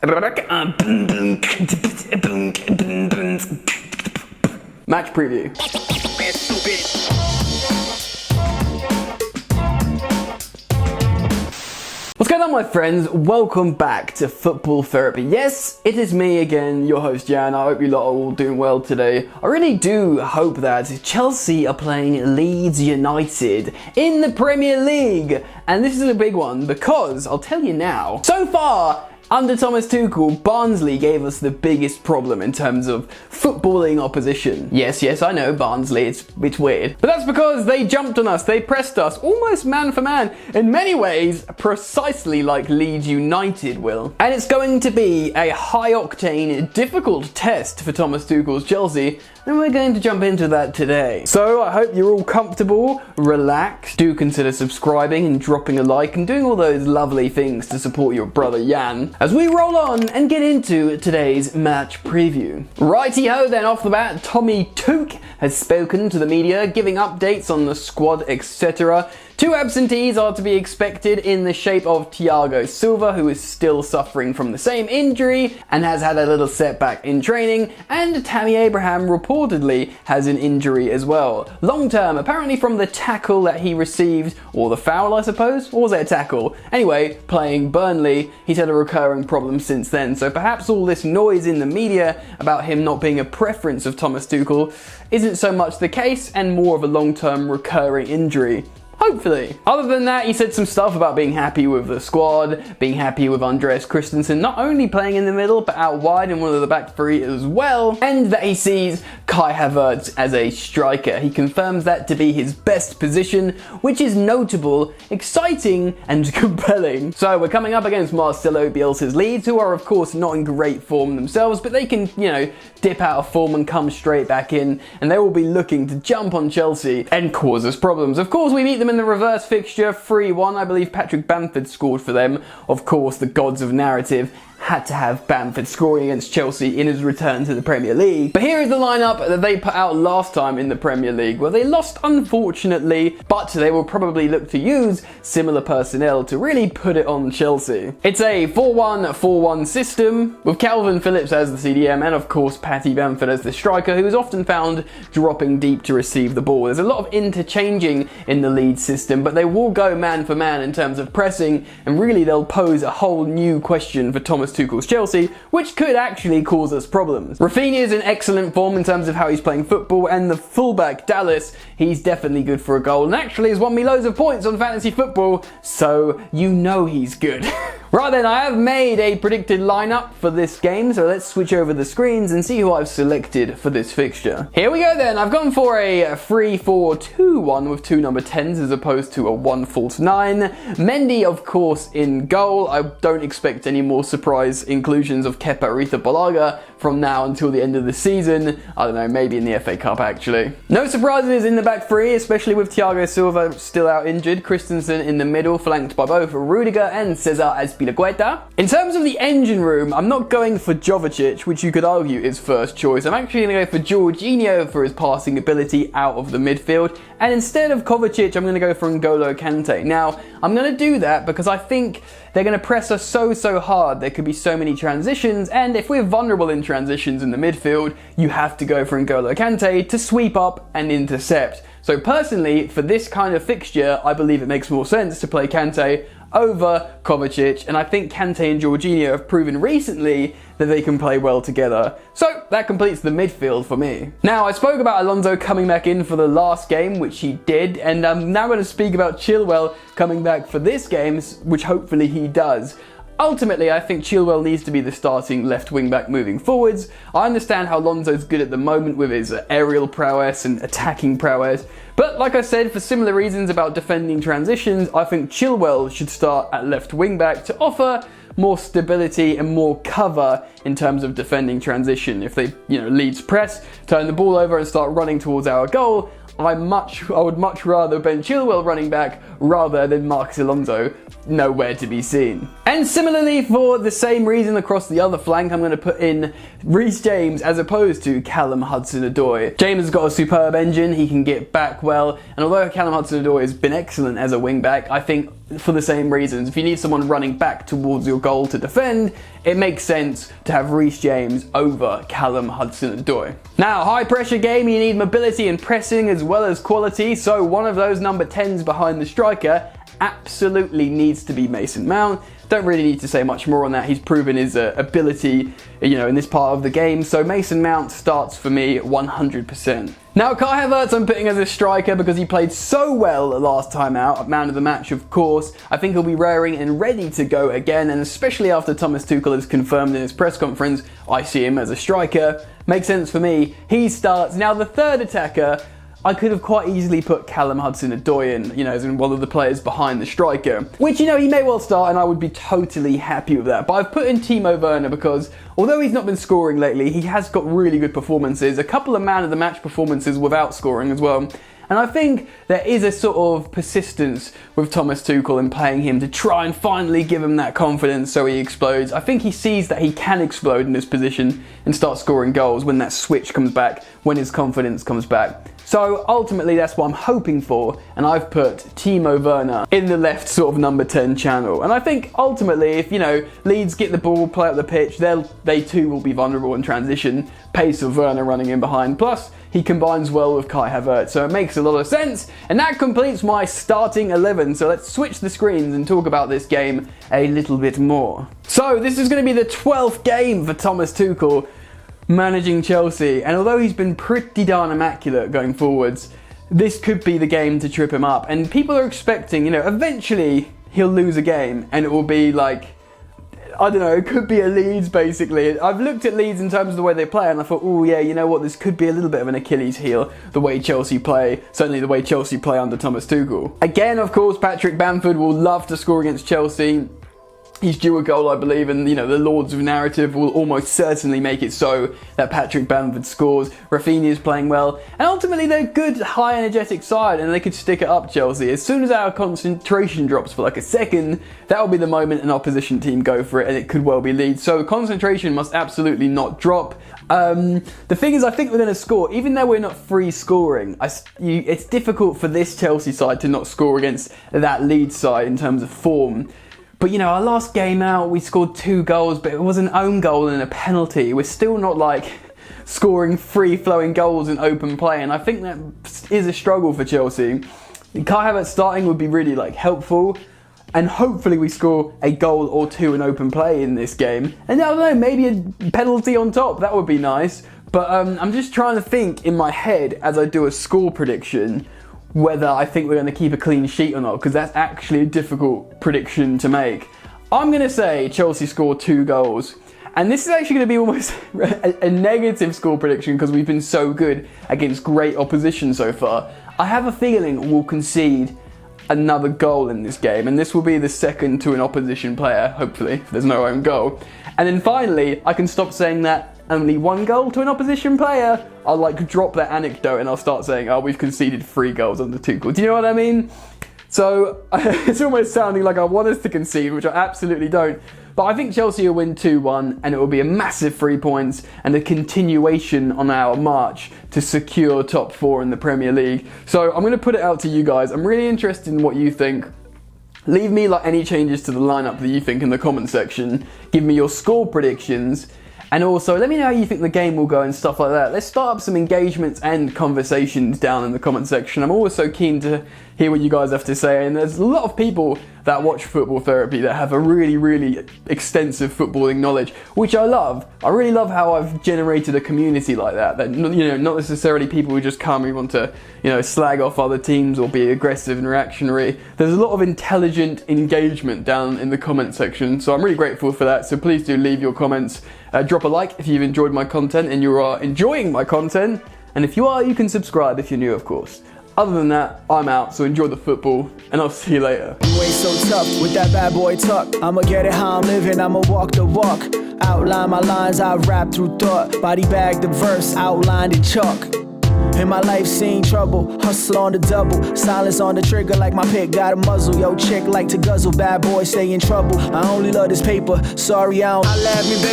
Match preview. What's going on, my friends? Welcome back to Football Therapy. Yes, it is me again, your host Jan. I hope you lot are all doing well today. I really do hope that Chelsea are playing Leeds United in the Premier League. And this is a big one because, I'll tell you now, so far, under Thomas Tuchel, Barnsley gave us the biggest problem in terms of footballing opposition. Yes, I know, Barnsley, it's weird. But that's because they jumped on us, they pressed us, almost man for man, in many ways, precisely like Leeds United will. And it's going to be a high-octane, difficult test for Thomas Tuchel's Chelsea, and we're going to jump into that today. So I hope you're all comfortable, relaxed. Do consider subscribing and dropping a like and doing all those lovely things to support your brother Jan as we roll on and get into today's match preview. Righty-ho then, off the bat, Tommy Tuchel has spoken to the media, giving updates on the squad, etc. Two absentees are to be expected in the shape of Thiago Silva, who is still suffering from the same injury and has had a little setback in training, and Tammy Abraham reportedly has an injury as well. Long term, apparently from the tackle that he received, or the foul I suppose, or was it a tackle? Anyway, playing Burnley, he's had a recurring problem since then, so perhaps all this noise in the media about him not being a preference of Thomas Tuchel isn't so much the case and more of a long-term recurring injury. Hopefully. Other than that, he said some stuff about being happy with the squad, being happy with Andreas Christensen not only playing in the middle, but out wide in one of the back three as well, and that he sees Kai Havertz as a striker. He confirms that to be his best position, which is notable, exciting, and compelling. So we're coming up against Marcelo Bielsa's Leeds, who are of course not in great form themselves, but they can, dip out of form and come straight back in, and they will be looking to jump on Chelsea and cause us problems. Of course, we meet them in the reverse fixture, 3-1. I believe Patrick Bamford scored for them. Of course, the gods of narrative had to have Bamford scoring against Chelsea in his return to the Premier League. But here is the lineup that they put out last time in the Premier League, where they lost unfortunately, but they will probably look to use similar personnel to really put it on Chelsea. It's a 4-1-4-1 system, with Calvin Phillips as the CDM and of course Patty Bamford as the striker, who is often found dropping deep to receive the ball. There's a lot of interchanging in the Leeds system, but they will go man for man in terms of pressing, and really they'll pose a whole new question for Thomas Tuchel's Chelsea, which could actually cause us problems. Rafinha is in excellent form in terms of how he's playing football, and the fullback Dallas, he's definitely good for a goal, and actually has won me loads of points on fantasy football, so he's good. Right then, I have made a predicted lineup for this game, so let's switch over the screens and see who I've selected for this fixture. Here we go then, I've gone for a 3-4-2-1 with two number 10s as opposed to a 1 false 9. Mendy, of course, in goal. I don't expect any more surprise inclusions of Kepa Arrizabalaga from now until the end of the season. I don't know, maybe in the FA Cup actually. No surprises in the back three, especially with Thiago Silva still out injured. Christensen in the middle, flanked by both Rudiger and Cesar Azpilicueta. In terms of the engine room, I'm not going for Jovicic, which you could argue is first choice. I'm actually going to go for Jorginho for his passing ability out of the midfield, and instead of Kovacic, I'm going to go for N'Golo Kante. Now, I'm going to do that because I think they're going to press us so hard. There could be so many transitions, and if we're vulnerable in transitions in the midfield, you have to go for N'Golo Kante to sweep up and intercept. So personally, for this kind of fixture, I believe it makes more sense to play Kante over Kovacic, and I think Kante and Jorginho have proven recently that they can play well together. So that completes the midfield for me. Now, I spoke about Alonso coming back in for the last game, which he did, and I'm now going to speak about Chilwell coming back for this game, which hopefully he does. Ultimately, I think Chilwell needs to be the starting left wing back moving forwards. I understand how Alonso's good at the moment with his aerial prowess and attacking prowess, but like I said, for similar reasons about defending transitions, I think Chilwell should start at left wing back to offer more stability and more cover in terms of defending transition. If they, Leeds press, turn the ball over and start running towards our goal, I would much rather Ben Chilwell running back rather than Marcos Alonso nowhere to be seen. And similarly, for the same reason across the other flank, I'm going to put in Reece James as opposed to Callum Hudson-Odoi. James has got a superb engine, he can get back well, and although Callum Hudson-Odoi has been excellent as a wing back, I think for the same reasons. If you need someone running back towards your goal to defend, it makes sense to have Reece James over Callum Hudson-Odoi. Now, high pressure game, you need mobility and pressing as well as quality, so one of those number 10s behind the striker absolutely needs to be Mason Mount. Don't really need to say much more on that. He's proven his ability, in this part of the game. So Mason Mount starts for me 100%. Now, Kai Havertz I'm putting as a striker because he played so well last time out. Man of the match, of course. I think he'll be raring and ready to go again. And especially after Thomas Tuchel has confirmed in his press conference, I see him as a striker. Makes sense for me. He starts. Now, the third attacker, I could have quite easily put Callum Hudson-Odoi in, as in one of the players behind the striker. Which, he may well start and I would be totally happy with that. But I've put in Timo Werner because, although he's not been scoring lately, he has got really good performances. A couple of man of the match performances without scoring as well. And I think there is a sort of persistence with Thomas Tuchel in playing him to try and finally give him that confidence so he explodes. I think he sees that he can explode in this position and start scoring goals when that switch comes back, when his confidence comes back. So ultimately that's what I'm hoping for, and I've put Timo Werner in the left sort of number 10 channel. And I think ultimately if, Leeds get the ball, play up the pitch, they too will be vulnerable in transition. Pace of Werner running in behind, plus he combines well with Kai Havertz, so it makes a lot of sense. And that completes my starting 11, so let's switch the screens and talk about this game a little bit more. So this is going to be the 12th game for Thomas Tuchel managing Chelsea, and although he's been pretty darn immaculate going forwards, this could be the game to trip him up. And people are expecting, eventually he'll lose a game and it will be like, I don't know, it could be a Leeds basically. I've looked at Leeds in terms of the way they play and I thought, oh yeah, you know what, this could be a little bit of an Achilles heel, the way Chelsea play, certainly the way Chelsea play under Thomas Tuchel. Again, of course, Patrick Bamford will love to score against Chelsea. He's due a goal, I believe, and the Lords of Narrative will almost certainly make it so that Patrick Bamford scores. Rafinha's playing well, and ultimately they're a good, high energetic side, and they could stick it up, Chelsea. As soon as our concentration drops for like a second, that will be the moment an opposition team go for it, and it could well be Leeds. So concentration must absolutely not drop. The thing is, I think we're going to score, even though we're not free scoring. It's difficult for this Chelsea side to not score against that Leeds side in terms of form. But our last game out, we scored 2 goals, but it was an own goal and a penalty. We're still not scoring free-flowing goals in open play, and I think that is a struggle for Chelsea. Kai Havertz starting would be really helpful, and hopefully we score a goal or 2 in open play in this game. And I don't know, maybe a penalty on top, that would be nice. But I'm just trying to think in my head as I do a score prediction whether I think we're going to keep a clean sheet or not, because that's actually a difficult prediction to make. I'm going to say Chelsea score 2 goals. And this is actually going to be almost a negative score prediction because we've been so good against great opposition so far. I have a feeling we'll concede another goal in this game, and this will be the second to an opposition player, hopefully, if there's no own goal. And then finally, I can stop saying that only 1 goal to an opposition player. I'll drop that anecdote and I'll start saying, oh, we've conceded 3 goals under Tuchel. Do you know what I mean? So it's almost sounding like I want us to concede, which I absolutely don't. But I think Chelsea will win 2-1, and it will be a massive 3 points and a continuation on our march to secure top 4 in the Premier League. So I'm going to put it out to you guys. I'm really interested in what you think. Leave me any changes to the lineup that you think in the comment section. Give me your score predictions. And also, let me know how you think the game will go and stuff like that. Let's start up some engagements and conversations down in the comment section. I'm always so keen to hear what you guys have to say. And there's a lot of people that watch Football Therapy that have a really, really extensive footballing knowledge, which I love. I really love how I've generated a community like that. That, not necessarily people who just come who want to, slag off other teams or be aggressive and reactionary. There's a lot of intelligent engagement down in the comment section. So I'm really grateful for that. So please do leave your comments. Drop a like if you've enjoyed my content and you are enjoying my content. And if you are, you can subscribe if you're new, of course. Other than that, I'm out, so enjoy the football, and I'll see you later. You ain't so tough with that bad boy tuck. I'ma get it how I'm living, I'ma walk the walk. Outline my lines, I rap through thought. Body bag the verse, outlined in chalk. In my life seen trouble, hustle on the double. Silence on the trigger like my pick got a muzzle. Yo chick like to guzzle, bad boy stay in trouble. I only love this paper, sorry I don't. I laugh me baby.